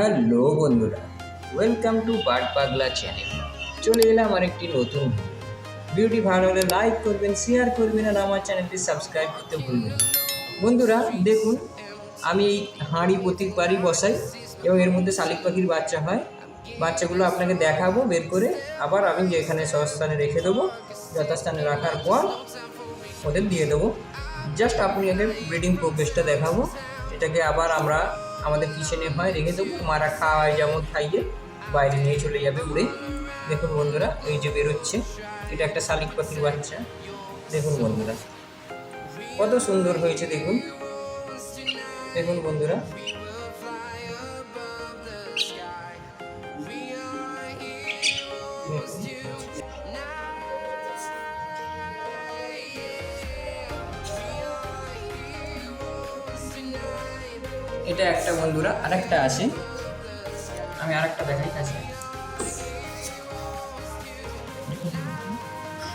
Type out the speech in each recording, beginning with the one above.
Hello বন্ধুরা, welcome to bird পাগলা channel. চলে এলাম আরেকটি নতুন ভিডিওটি ভালো হলে লাইক করবেন, শেয়ার করবেন আর আমার চ্যানেলটি সাবস্ক্রাইব করতে ভুলবেন না। বন্ধুরা দেখুন, আমি এই হাঁড়ি প্রত্যেকবারই বসাই এবং এর মধ্যে শালিক পাখির বাচ্চা হয়। বাচ্চাগুলো আপনাকে দেখাবো বের করে, আবার আমি যেখানে সস্থানে রেখে দেবো, যথাস্থানে রাখার পর ওদের দিয়ে দেবো। জাস্ট আপনি এদের ব্রিডিং প্রোগ্রেসটা দেখাবো। এটাকে আবার আমরা আমাদের কিচেনে হয় রেখে দেবো, মারা খাওয়ায় যেমন খাইয়ে বাইরে নিয়ে চলে যাবে উড়ে। দেখুন বন্ধুরা, এই যে বেরোচ্ছে, এটা একটা শালিক পাখির বাচ্চা। দেখুন বন্ধুরা কত সুন্দর হয়েছে, দেখুন দেখুন বন্ধুরা। এটা একটা বন্ধুরা, আরেকটা আছে, আমি আরেকটা দেখাই কাছে।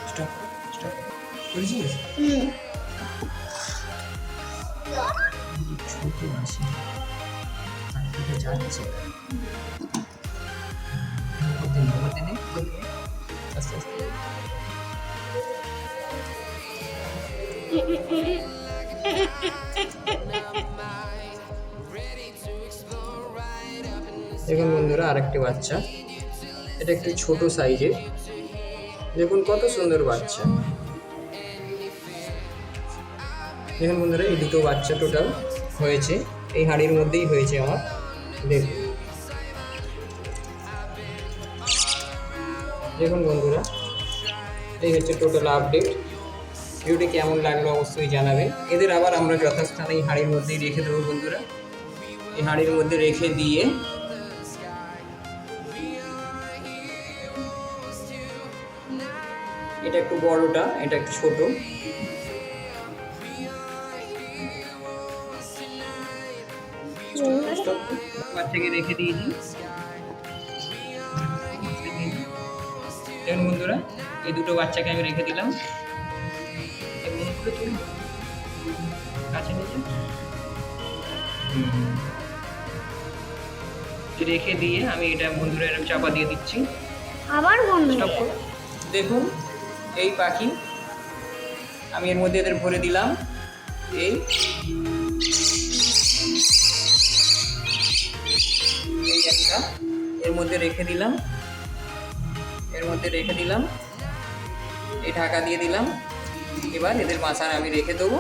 ছোট আছে, যাচ্ছে আস্তে আস্তে। দেখুন বন্ধুরা, আরেকটি বাচ্চা, এটা একটু ছোট সাইজের। দেখুন কত সুন্দর বাচ্চা। দেখুন বন্ধুরা, এই দুটো বাচ্চা টোটাল হয়েছে, এই হাঁড়ির মধ্যেই হয়েছে আমার। দেখুন দেখুন বন্ধুরা, এই হচ্ছে টোটাল আপডেট। ভিডিওটি কেমন লাগলো অবশ্যই জানাবেন। এদের আবার আমরা যথাস্থানে এই হাঁড়ির মধ্যেই রেখে দেবো বন্ধুরা। এই হাঁড়ির মধ্যে রেখে দিয়ে এটা একটু বড়টা, এটা একটু ছোট। বাচ্চাকে রেখে দিয়েছি। দেখুন বন্ধুরা, এই দুটো বাচ্চাকে আমি রেখে দিলাম। রেখে দিয়ে আমি এটা বন্ধুরা এরকম চাপা দিয়ে দিচ্ছি। আবার বন্ধ। দেখুন এই পাখি, আমি এর মধ্যে এদের ভরে দিলাম। এই একটা এর মধ্যে রেখে দিলাম, এর মধ্যে রেখে দিলাম, এই ঢাকা দিয়ে দিলাম। এবার এদের মাথায় আমি রেখে দেবো।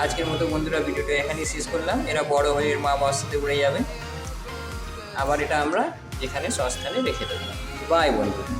আজকের মতো বন্ধুরা ভিডিওটা এখানেই শেষ করলাম। এরা বড় হয়ে এর মা বাবার সাথে উড়ে যাবে। আবার এটা আমরা যেখানে সস্থানে রেখে দেবো। বাই বন্ধুরা।